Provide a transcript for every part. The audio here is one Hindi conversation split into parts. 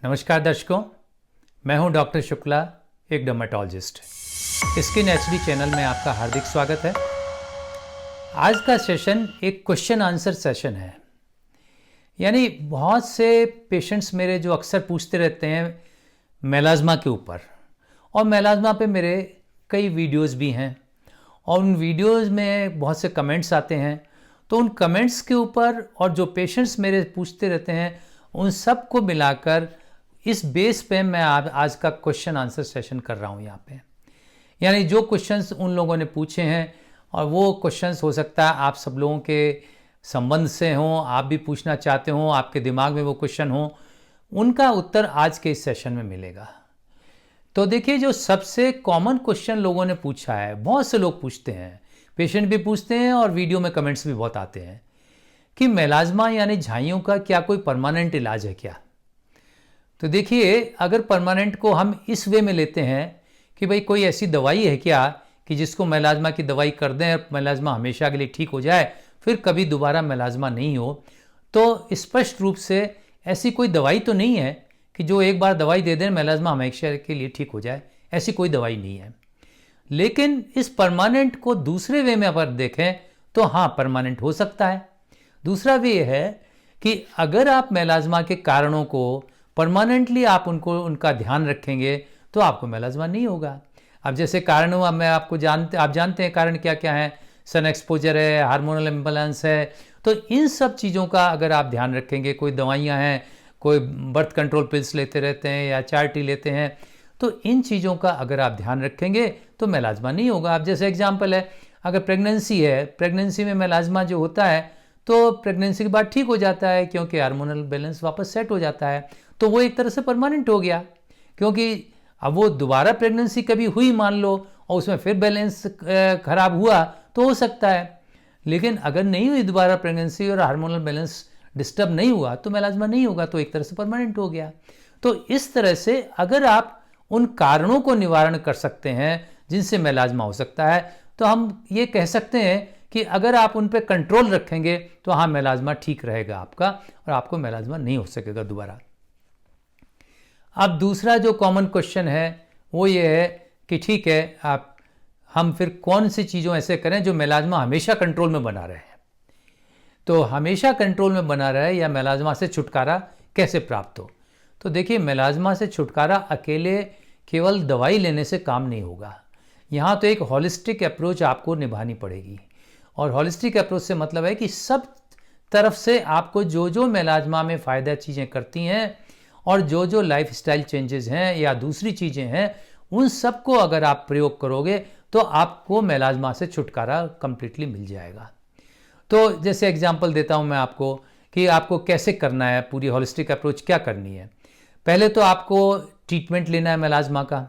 नमस्कार दर्शकों, मैं हूं डॉक्टर शुक्ला, एक डर्मेटोलॉजिस्ट। स्किन एचडी चैनल में आपका हार्दिक स्वागत है। आज का सेशन एक क्वेश्चन आंसर सेशन है। यानी बहुत से पेशेंट्स मेरे जो अक्सर पूछते रहते हैं मेलाज्मा के ऊपर, और मेलाज्मा पे मेरे कई वीडियोस भी हैं और उन वीडियोस में बहुत से कमेंट्स आते हैं। तो उन कमेंट्स के ऊपर और जो पेशेंट्स मेरे पूछते रहते हैं उन सब को मिलाकर इस बेस पे मैं आज का क्वेश्चन आंसर सेशन कर रहा हूँ यहाँ पे। यानी जो क्वेश्चंस उन लोगों ने पूछे हैं, और वो क्वेश्चंस हो सकता है आप सब लोगों के संबंध से हों, आप भी पूछना चाहते हो, आपके दिमाग में वो क्वेश्चन हो, उनका उत्तर आज के इस सेशन में मिलेगा। तो देखिए, जो सबसे कॉमन क्वेश्चन लोगों ने पूछा है, बहुत से लोग पूछते हैं, पेशेंट भी पूछते हैं और वीडियो में कमेंट्स भी बहुत आते हैं कि मेलाज्मा यानी झाइयों का क्या कोई परमानेंट इलाज है क्या। तो देखिए, अगर परमानेंट को हम इस वे में लेते हैं कि भाई कोई ऐसी दवाई है क्या कि जिसको मेलाज्मा की दवाई कर दें और मेलाज्मा हमेशा के लिए ठीक हो जाए, फिर कभी दोबारा मेलाज्मा नहीं हो, तो स्पष्ट रूप से ऐसी कोई दवाई तो नहीं है कि जो एक बार दवाई दे दें मेलाज्मा हमेशा के लिए ठीक हो जाए। ऐसी कोई दवाई नहीं है। लेकिन इस परमानेंट को दूसरे वे में अगर देखें तो हाँ, परमानेंट हो सकता है। दूसरा वे है कि अगर आप मेलाज्मा के कारणों को परमानेंटली आप उनका ध्यान रखेंगे तो आपको मेलाज्मा नहीं होगा। अब जैसे कारण हुआ, मैं आप जानते हैं कारण क्या क्या है। सन एक्सपोजर है, हार्मोनल इम्बैलेंस है। तो इन सब चीज़ों का अगर आप ध्यान रखेंगे, कोई दवाइयाँ हैं, कोई बर्थ कंट्रोल पिल्स लेते रहते हैं या चार्टी लेते हैं, तो इन चीज़ों का अगर आप ध्यान रखेंगे तो मेलाज्मा नहीं होगा। अब जैसे एग्जाम्पल है, अगर प्रेगनेंसी है, प्रेगनेंसी में मेलाज्मा जो होता है तो प्रेगनेंसी के बाद ठीक हो जाता है क्योंकि हार्मोनल बैलेंस वापस सेट हो जाता है, तो वो एक तरह से परमानेंट हो गया। क्योंकि अब वो दोबारा प्रेगनेंसी कभी हुई मान लो और उसमें फिर बैलेंस खराब हुआ तो हो सकता है, लेकिन अगर नहीं हुई दोबारा प्रेगनेंसी और हार्मोनल बैलेंस डिस्टर्ब नहीं हुआ तो मेलाज्मा नहीं होगा, तो एक तरह से परमानेंट हो गया। तो इस तरह से अगर आप उन कारणों को निवारण कर सकते हैं जिनसे मेलाज्मा हो सकता है, तो हम ये कह सकते हैं कि अगर आप उन पे कंट्रोल रखेंगे तो हाँ, मेलाज्मा ठीक रहेगा आपका और आपको मेलाज्मा नहीं हो सकेगा दोबारा। अब दूसरा जो कॉमन क्वेश्चन है वो ये है कि ठीक है, हम फिर कौन सी चीज़ों ऐसे करें जो मेलाज्मा हमेशा कंट्रोल में बना रहे। तो हमेशा कंट्रोल में बना रहे या मेलाज्मा से छुटकारा कैसे प्राप्त हो। तो देखिए, मेलाज्मा से छुटकारा अकेले केवल दवाई लेने से काम नहीं होगा। यहाँ तो एक हॉलिस्टिक अप्रोच आपको निभानी पड़ेगी। और हॉलिस्टिक अप्रोच से मतलब है कि सब तरफ से आपको जो जो मेलाज्मा में फ़ायदा चीज़ें करती हैं और जो जो लाइफ स्टाइल चेंजेस हैं या दूसरी चीज़ें हैं, उन सब को अगर आप प्रयोग करोगे तो आपको मेलाज्मा से छुटकारा कंप्लीटली मिल जाएगा। तो जैसे एग्जांपल देता हूं मैं आपको कि आपको कैसे करना है, पूरी हॉलिस्टिक अप्रोच क्या करनी है। पहले तो आपको ट्रीटमेंट लेना है मेलाज्मा का,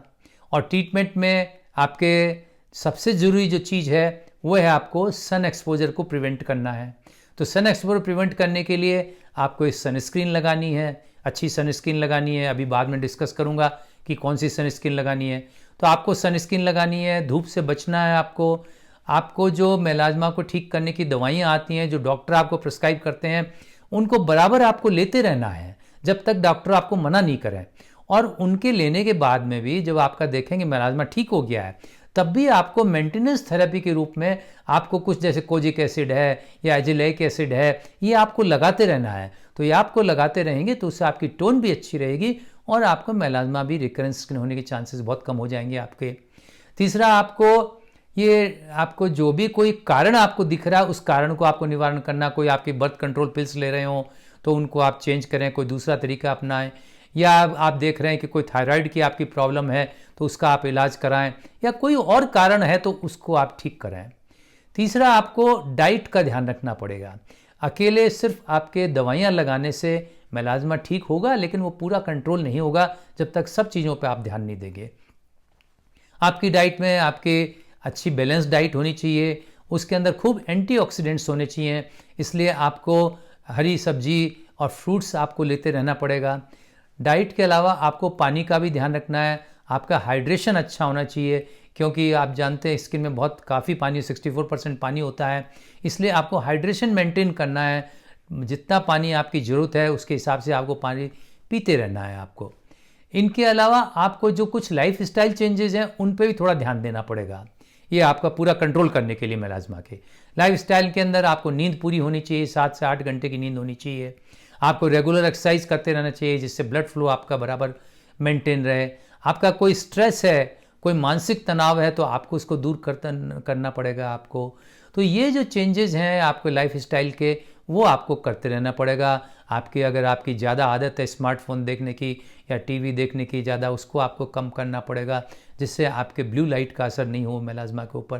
और ट्रीटमेंट में आपके सबसे ज़रूरी जो चीज़ है वो है आपको सन एक्सपोजर को प्रिवेंट करना है। तो सन एक्सपोजर प्रिवेंट करने के लिए आपको इस सनस्क्रीन लगानी है, अच्छी सनस्क्रीन लगानी है। अभी बाद में डिस्कस करूंगा कि कौन सी सनस्क्रीन लगानी है। तो आपको सनस्क्रीन लगानी है, धूप से बचना है आपको जो मेलाज्मा को ठीक करने की दवाइयाँ आती हैं, जो डॉक्टर आपको प्रिस्क्राइब करते हैं, उनको बराबर आपको लेते रहना है जब तक डॉक्टर आपको मना नहीं करें। और उनके लेने के बाद में भी जब आपका देखेंगे मेलाज्मा ठीक हो गया है, तब भी आपको मेंटेनेंस थेरेपी के रूप में आपको कुछ जैसे कोजिक एसिड है या एजिलिक एसिड है, ये आपको लगाते रहना है। तो ये आपको लगाते रहेंगे तो उससे आपकी टोन भी अच्छी रहेगी और आपको मेलाज्मा भी रिकरेंस होने के चांसेस बहुत कम हो जाएंगे आपके। तीसरा, आपको जो भी कोई कारण आपको दिख रहा है उस कारण को आपको निवारण करना। कोई आपके बर्थ कंट्रोल पिल्स ले रहे हो तो उनको आप चेंज करें, कोई दूसरा तरीका अपनाएं, या आप देख रहे हैं कि कोई थायराइड की आपकी प्रॉब्लम है तो उसका आप इलाज कराएं, या कोई और कारण है तो उसको आप ठीक कराएं। तीसरा, आपको डाइट का ध्यान रखना पड़ेगा। अकेले सिर्फ आपके दवाइयाँ लगाने से मेलाज्मा ठीक होगा, लेकिन वो पूरा कंट्रोल नहीं होगा जब तक सब चीज़ों पे आप ध्यान नहीं देंगे। आपकी डाइट में आपकी अच्छी बैलेंस डाइट होनी चाहिए, उसके अंदर खूब एंटीऑक्सीडेंट्स होने चाहिए, इसलिए आपको हरी सब्जी और फ्रूट्स आपको लेते रहना पड़ेगा। डाइट के अलावा आपको पानी का भी ध्यान रखना है। आपका हाइड्रेशन अच्छा होना चाहिए, क्योंकि आप जानते हैं स्किन में काफ़ी पानी, 64% पानी होता है, इसलिए आपको हाइड्रेशन मेंटेन करना है। जितना पानी आपकी ज़रूरत है उसके हिसाब से आपको पानी पीते रहना है आपको। इनके अलावा आपको जो कुछ लाइफ स्टाइल चेंजेस हैं उन पे भी थोड़ा ध्यान देना पड़ेगा, ये आपका पूरा कंट्रोल करने के लिए मेलाज्मा के। लाइफ स्टाइल के अंदर आपको नींद पूरी होनी चाहिए, 7 से 8 घंटे की नींद होनी चाहिए। आपको रेगुलर एक्सरसाइज करते रहना चाहिए जिससे ब्लड फ्लो आपका बराबर मेंटेन रहे। आपका कोई स्ट्रेस है, कोई मानसिक तनाव है तो आपको उसको दूर करना पड़ेगा आपको। तो ये जो चेंजेस हैं आपके लाइफ स्टाइल के, वो आपको करते रहना पड़ेगा। आपकी अगर आपकी ज़्यादा आदत है स्मार्टफोन देखने की या टीवी देखने की ज़्यादा, उसको आपको कम करना पड़ेगा जिससे आपके ब्लू लाइट का असर नहीं हो मेलाज्मा के ऊपर।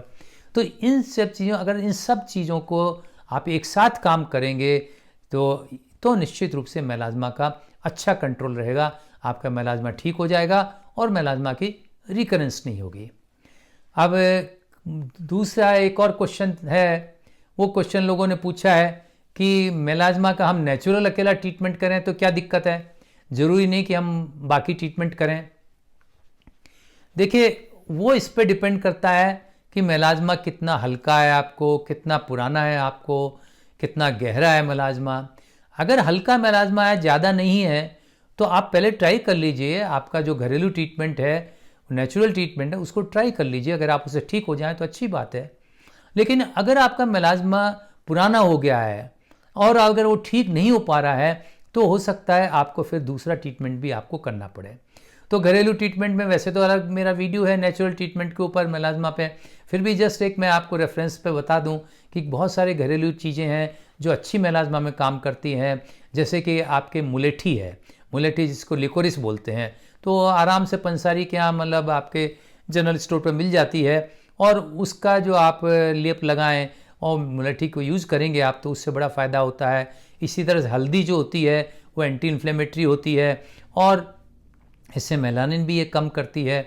तो इन सब चीज़ों को आप एक साथ काम करेंगे तो निश्चित रूप से मेलाज्मा का अच्छा कंट्रोल रहेगा, आपका मेलाज्मा ठीक हो जाएगा और मेलाज्मा की रिकरेंस नहीं होगी। अब दूसरा एक और क्वेश्चन है, वो क्वेश्चन लोगों ने पूछा है कि मेलाज्मा का हम नेचुरल अकेला ट्रीटमेंट करें तो क्या दिक्कत है, ज़रूरी नहीं कि हम बाकी ट्रीटमेंट करें। देखिए, वो इस पे डिपेंड करता है कि मेलाज्मा कितना हल्का है आपको, कितना पुराना है आपको, कितना गहरा है मेलाज्मा। अगर हल्का मेलाज्मा है, ज़्यादा नहीं है, तो आप पहले ट्राई कर लीजिए। आपका जो घरेलू ट्रीटमेंट है, नेचुरल ट्रीटमेंट है, उसको ट्राई कर लीजिए। अगर आप उसे ठीक हो जाए तो अच्छी बात है। लेकिन अगर आपका मेलाज्मा पुराना हो गया है और अगर वो ठीक नहीं हो पा रहा है तो हो सकता है आपको फिर दूसरा ट्रीटमेंट भी आपको करना पड़े। तो घरेलू ट्रीटमेंट में वैसे तो अलग मेरा वीडियो है नेचुरल ट्रीटमेंट के ऊपर मेलाज्मा पे, फिर भी जस्ट एक मैं आपको रेफरेंस पे बता दूं कि बहुत सारे घरेलू चीज़ें हैं जो अच्छी मेलाज्मा में काम करती हैं। जैसे कि आपके मुलेठी है, मुलेठी जिसको लिकोरिस बोलते हैं, तो आराम से पंसारी के यहाँ मतलब आपके जनरल स्टोर पर मिल जाती है और उसका जो आप लेप लगाएं और मुलेठी को यूज़ करेंगे आप तो उससे बड़ा फ़ायदा होता है। इसी तरह से हल्दी जो होती है वो एंटी इन्फ्लेमेटरी होती है और इससे मेलानिन भी ये कम करती है।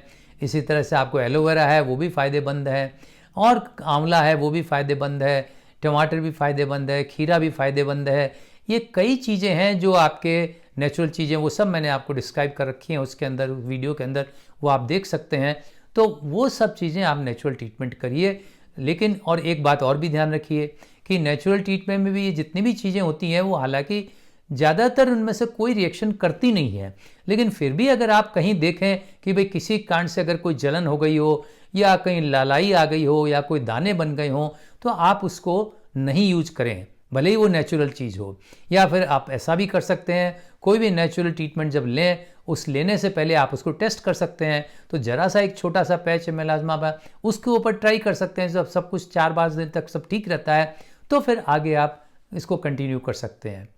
इसी तरह से आपको एलोवेरा है वो भी फ़ायदेमंद है और आंवला है वो भी फ़ायदेमंद है, टमाटर भी फ़ायदेमंद है, खीरा भी फ़ायदेमंद है। ये कई चीज़ें हैं जो आपके नेचुरल चीज़ें, वो सब मैंने आपको डिस्क्राइब कर रखी हैं उसके अंदर, वीडियो के अंदर, वो आप देख सकते हैं। तो वो सब चीज़ें आप नेचुरल ट्रीटमेंट करिए। लेकिन और एक बात और भी ध्यान रखिए कि नेचुरल ट्रीटमेंट में भी ये जितनी भी चीज़ें होती हैं वो हालांकि ज़्यादातर उनमें से कोई रिएक्शन करती नहीं है, लेकिन फिर भी अगर आप कहीं देखें कि भाई किसी कारण से अगर कोई जलन हो गई हो या कहीं लालाई आ गई हो या कोई दाने बन गए हों तो आप उसको नहीं यूज करें, भले ही वो नेचुरल चीज़ हो। या फिर आप ऐसा भी कर सकते हैं, कोई भी नेचुरल ट्रीटमेंट जब लें उस लेने से पहले आप उसको टेस्ट कर सकते हैं। तो ज़रा सा एक छोटा सा पैच है मेलाज्मा पर, उसके ऊपर ट्राई कर सकते हैं। जब सब कुछ 4-5 दिन तक सब ठीक रहता है तो फिर आगे आप इसको कंटिन्यू कर सकते हैं।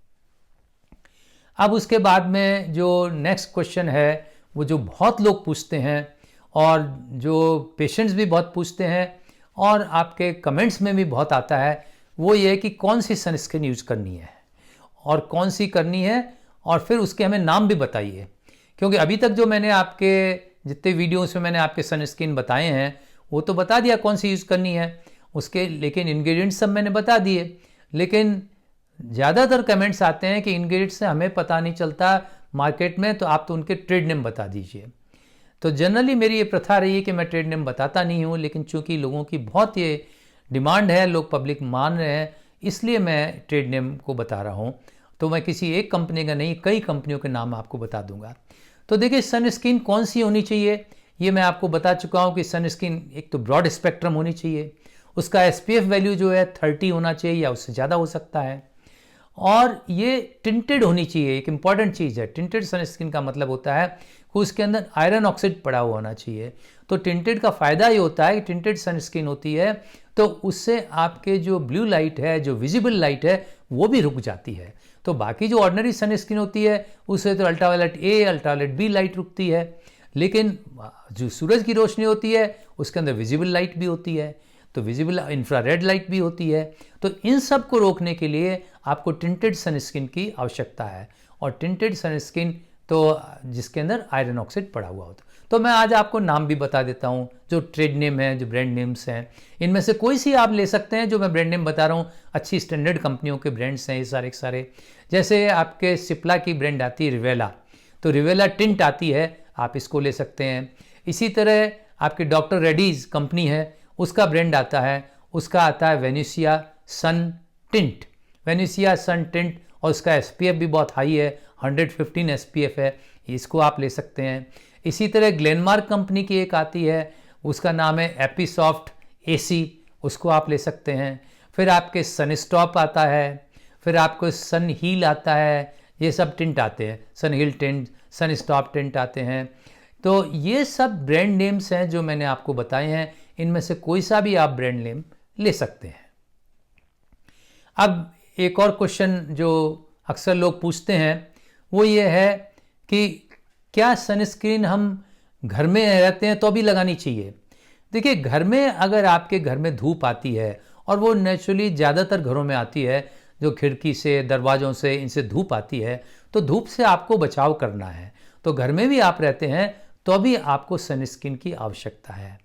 अब उसके बाद में जो नेक्स्ट क्वेश्चन है वो जो बहुत लोग पूछते हैं और जो पेशेंट्स भी बहुत पूछते हैं और आपके कमेंट्स में भी बहुत आता है, वो ये है कि कौन सी सनस्क्रीन यूज़ करनी है और कौन सी करनी है और फिर उसके हमें नाम भी बताइए। क्योंकि अभी तक जो मैंने आपके जितने वीडियोस में मैंने आपके सनस्क्रीन बताए हैं वो तो बता दिया कौन सी यूज़ करनी है उसके, लेकिन इंग्रेडिएंट्स सब मैंने बता दिए। लेकिन ज़्यादातर कमेंट्स आते हैं कि इंग्रेडिएंट्स से हमें पता नहीं चलता मार्केट में, तो आप तो उनके ट्रेड नेम बता दीजिए। तो जनरली मेरी ये प्रथा रही है कि मैं ट्रेड नेम बताता नहीं हूँ, लेकिन चूंकि लोगों की बहुत ये डिमांड है, लोग पब्लिक मान रहे हैं, इसलिए मैं ट्रेड नेम को बता रहा हूँ। तो मैं किसी एक कंपनी का नहीं, कई कंपनियों के नाम आपको बता दूंगा। तो देखिए, सनस्क्रीन कौन सी होनी चाहिए ये मैं आपको बता चुका हूँ कि सनस्क्रीन एक तो ब्रॉड स्पेक्ट्रम होनी चाहिए, उसका SPF वैल्यू जो है 30 होना चाहिए या उससे ज़्यादा हो सकता है, और ये टिंटेड होनी चाहिए। एक इंपॉर्टेंट चीज़ है, टिंटेड सनस्क्रीन का मतलब होता है कि उसके अंदर आयरन ऑक्साइड पड़ा हुआ होना चाहिए। तो टिंटेड का फ़ायदा ये होता है कि टिंटेड सनस्क्रीन होती है तो उससे आपके जो ब्लू लाइट है, जो विजिबल लाइट है, वो भी रुक जाती है। तो बाकी जो ऑर्डिनरी सनस्क्रीन होती है उससे तो ultraviolet A, ultraviolet B light रुकती है, लेकिन जो सूरज की रोशनी होती है उसके अंदर विजिबल लाइट भी होती है, तो विजिबल इंफ्रारेड लाइट भी होती है। तो इन सब को रोकने के लिए आपको टिंटेड सनस्क्रीन की आवश्यकता है, और टिंटेड सनस्क्रीन तो जिसके अंदर आयरन ऑक्साइड पड़ा हुआ होता है। तो मैं आज आपको नाम भी बता देता हूँ, जो ट्रेड नेम है, जो ब्रांड नेम्स हैं, इनमें से कोई सी आप ले सकते हैं। जो मैं ब्रांड नेम बता रहा हूँ अच्छी स्टैंडर्ड कंपनियों के ब्रांड्स हैं ये सारे के सारे। जैसे आपके सिप्ला की ब्रांड आती है रिवेला, तो रिवेला टिंट आती है, आप इसको ले सकते हैं। इसी तरह आपके डॉक्टर रेडीज कंपनी है, उसका ब्रांड आता है, उसका आता है वेनेशिया सन टिंट, वेनेशिया सन टिंट, और उसका SPF भी बहुत हाई है, 115 SPF है, इसको आप ले सकते हैं। इसी तरह ग्लेनमार्क कंपनी की एक आती है, उसका नाम है एपिसॉफ्ट AC, उसको आप ले सकते हैं। फिर आपके सनस्टॉप आता है, फिर आपको सन हील आता है, ये सब टिंट आते हैं, सन हील टिंट, सन स्टॉप टिंट आते हैं। तो ये सब ब्रांड नेम्स हैं जो मैंने आपको बताए हैं, इनमें से कोई सा भी आप ब्रांड नेम ले सकते हैं। अब एक और क्वेश्चन जो अक्सर लोग पूछते हैं वो ये है कि क्या सनस्क्रीन हम घर में रहते हैं तो भी लगानी चाहिए? देखिए, घर में अगर आपके घर में धूप आती है, और वो नेचुरली ज़्यादातर घरों में आती है, जो खिड़की से, दरवाज़ों से, इनसे धूप आती है, तो धूप से आपको बचाव करना है। तो घर में भी आप रहते हैं तो भी आपको सनस्क्रीन की आवश्यकता है।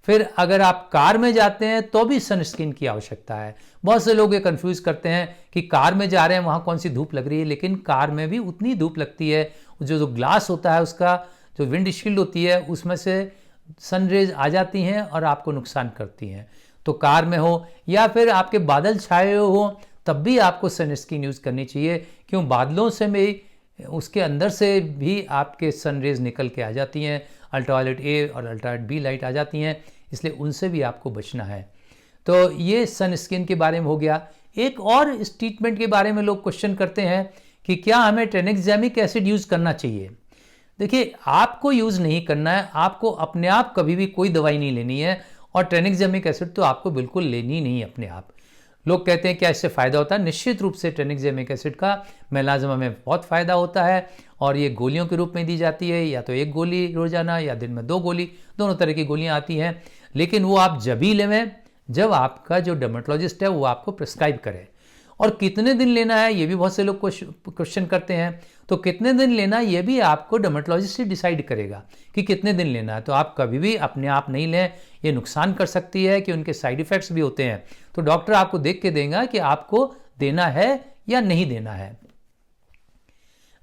फिर अगर आप कार में जाते हैं तो भी सनस्क्रीन की आवश्यकता है। बहुत से लोग ये कंफ्यूज करते हैं कि कार में जा रहे हैं वहाँ कौन सी धूप लग रही है, लेकिन कार में भी उतनी धूप लगती है। जो ग्लास होता है, उसका जो विंडशील्ड होती है, उसमें से सनरेज आ जाती हैं और आपको नुकसान करती हैं। तो कार में हो या फिर आपके बादल छाए हो, तब भी आपको सनस्क्रीन यूज़ करनी चाहिए। क्यों? बादलों से भी, उसके अंदर से भी आपके सनरेज निकल के आ जाती हैं, अल्ट्रावायलेट A और अल्ट्रावायलेट B लाइट आ जाती हैं, इसलिए उनसे भी आपको बचना है। तो ये सनस्क्रीन के बारे में हो गया। एक और इस ट्रीटमेंट के बारे में लोग क्वेश्चन करते हैं कि क्या हमें ट्रांक्सेमिक एसिड यूज़ करना चाहिए? देखिए, आपको यूज़ नहीं करना है, आपको अपने आप कभी भी कोई दवाई नहीं लेनी है, और ट्रांक्सेमिक एसिड तो आपको बिल्कुल लेनी नहीं है अपने आप। लोग कहते हैं क्या इससे फ़ायदा होता है? निश्चित रूप से ट्रांक्सेमिक एसिड का मेलाज्मा में बहुत फ़ायदा होता है, और ये गोलियों के रूप में दी जाती है, या तो 1 गोली रोजाना या दिन में 2 गोली, दोनों तरह की गोलियां आती हैं। लेकिन वो आप जब ही लें जब आपका जो डर्मेटोलॉजिस्ट है वो आपको प्रिस्क्राइब करे। और कितने दिन लेना है ये भी बहुत से लोग क्वेश्चन करते हैं। तो कितने दिन लेना ये भी आपको डर्मेटोलॉजिस्ट ही डिसाइड करेगा कि कितने दिन लेना है। तो आप कभी भी अपने आप नहीं लें, ये नुकसान कर सकती है कि उनके साइड इफ़ेक्ट्स भी होते हैं। तो डॉक्टर आपको देख के देगा कि आपको देना है या नहीं देना है।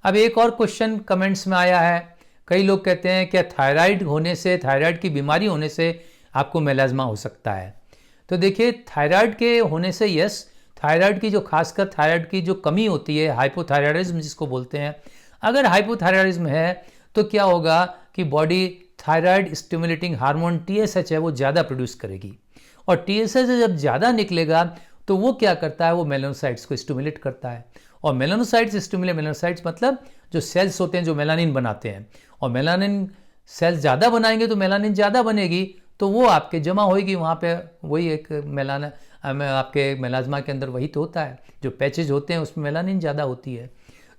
अब एक और क्वेश्चन कमेंट्स में आया है, कई लोग कहते हैं क्या थायराइड होने से, थायराइड की बीमारी होने से आपको मेलाज्मा हो सकता है? तो देखिए, थायराइड के होने से यस, थायराइड की जो खासकर थायराइड की जो कमी होती है, हाइपोथायराइडिज्म जिसको बोलते हैं, अगर हाइपोथायराइडिज्म है तो क्या होगा कि body thyroid stimulating hormone TSH है वो ज़्यादा प्रोड्यूस करेगी, और TSH जब ज़्यादा निकलेगा तो वो क्या करता है, वो मेलानोसाइट्स को स्टिमुलेट करता है। और मेलानोसाइट्स मतलब जो सेल्स होते हैं जो मेलानिन बनाते हैं, और मेलानिन सेल्स ज़्यादा बनाएंगे तो मेलानिन ज़्यादा बनेगी, तो वो आपके जमा होएगी वहाँ पे। वही एक आपके मेलाज्मा के अंदर वही तो होता है, जो पैचेज होते हैं उसमें मेलानिन ज़्यादा होती है।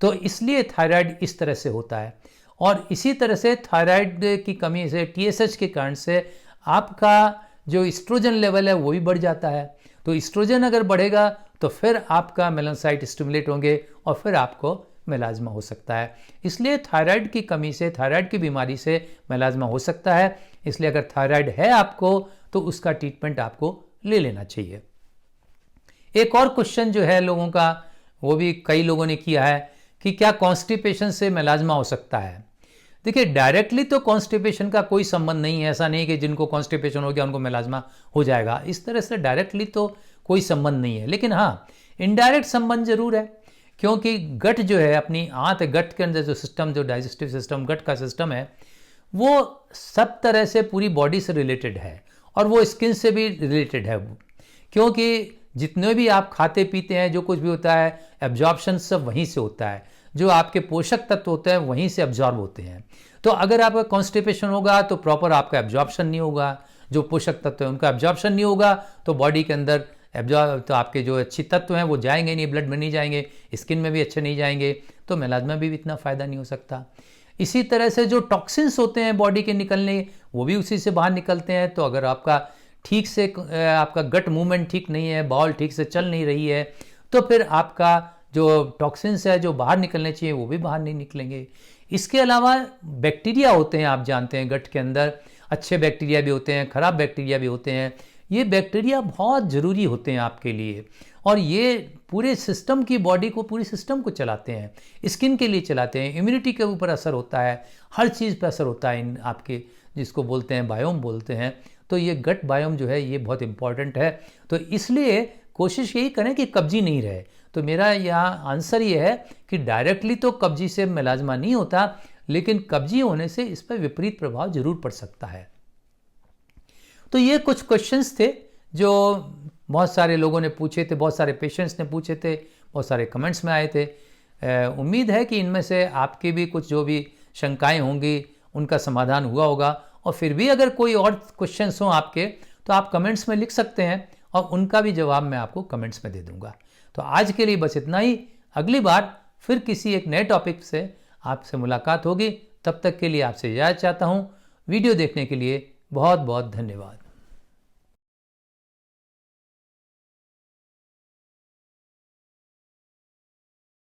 तो इसलिए थायराइड इस तरह से होता है। और इसी तरह से थायराइड की कमी से, TSH के कारण से आपका जो एस्ट्रोजन लेवल है वो भी बढ़ जाता है। तो एस्ट्रोजन अगर बढ़ेगा तो फिर आपका मेलानोसाइट स्टिमुलेट होंगे और फिर आपको मेलाज्मा हो सकता है। इसलिए थायराइड की कमी से, थायराइड की बीमारी से मेलाज्मा हो सकता है। इसलिए अगर थायराइड है आपको तो उसका ट्रीटमेंट आपको ले लेना चाहिए। एक और क्वेश्चन जो है लोगों का, वो भी कई लोगों ने किया है कि क्या कॉन्स्टिपेशन से मेलाज्मा हो सकता है? देखिए, डायरेक्टली तो कॉन्स्टिपेशन का कोई संबंध नहीं है। ऐसा नहीं कि जिनको कॉन्स्टिपेशन हो गया उनको मेलाज्मा हो जाएगा, इस तरह से डायरेक्टली तो कोई संबंध नहीं है। लेकिन हाँ, इनडायरेक्ट संबंध जरूर है, क्योंकि गट जो है, अपनी आंत, गट के अंदर जो सिस्टम, जो डाइजेस्टिव सिस्टम, गट का सिस्टम है, वो सब तरह से पूरी बॉडी से रिलेटेड है, और वो स्किन से भी रिलेटेड है। क्योंकि जितने भी आप खाते पीते हैं, जो कुछ भी होता है, एब्जॉर्प्शन सब वहीं से होता है। जो आपके पोषक तत्व होते हैं वहीं से एब्जॉर्ब होते हैं। तो अगर आपका कॉन्स्टिपेशन होगा तो प्रॉपर आपका एब्जॉर्प्शन नहीं होगा, जो पोषक तत्व है उनका एब्जॉर्प्शन नहीं होगा, तो बॉडी के अंदर तो आपके जो अच्छी तत्व हैं वो जाएंगे नहीं, ब्लड में नहीं जाएंगे, स्किन में भी अच्छे नहीं जाएंगे, तो मेलाज्मा भी इतना फ़ायदा नहीं हो सकता। इसी तरह से जो टॉक्सिन्स होते हैं बॉडी के निकलने, वो भी उसी से बाहर निकलते हैं। तो अगर आपका ठीक से आपका गट मूवमेंट ठीक नहीं है, बाउल ठीक से चल नहीं रही है, तो फिर आपका जो टॉक्सिन्स है जो बाहर निकलने चाहिए वो भी बाहर नहीं निकलेंगे। इसके अलावा बैक्टीरिया होते हैं, आप जानते हैं गट के अंदर अच्छे बैक्टीरिया भी होते हैं, खराब बैक्टीरिया भी होते हैं। ये बैक्टीरिया बहुत ज़रूरी होते हैं आपके लिए, और ये पूरे सिस्टम की, बॉडी को, पूरी सिस्टम को चलाते हैं, स्किन के लिए चलाते हैं, इम्यूनिटी के ऊपर असर होता है, हर चीज़ पर असर होता है। इन आपके जिसको बोलते हैं बायोम बोलते हैं, तो ये गट बायोम जो है ये बहुत इंपॉर्टेंट है। तो इसलिए कोशिश यही करें कि कब्जी नहीं रहे। तो मेरा यहाँ आंसर ये है कि डायरेक्टली तो कब्जी से मेलाज्मा नहीं होता, लेकिन कब्जी होने से इस पर विपरीत प्रभाव जरूर पड़ सकता है। तो ये कुछ क्वेश्चंस थे जो बहुत सारे लोगों ने पूछे थे, बहुत सारे पेशेंट्स ने पूछे थे, बहुत सारे कमेंट्स में आए थे। उम्मीद है कि इनमें से आपकी भी कुछ जो भी शंकाएं होंगी उनका समाधान हुआ होगा। और फिर भी अगर कोई और क्वेश्चंस हों आपके तो आप कमेंट्स में लिख सकते हैं और उनका भी जवाब मैं आपको कमेंट्स में दे दूंगा। तो आज के लिए बस इतना ही। अगली बार फिर किसी एक नए टॉपिक से आपसे मुलाकात होगी। तब तक के लिए आपसे इजाज़त चाहता हूँ। वीडियो देखने के लिए बहुत बहुत धन्यवाद।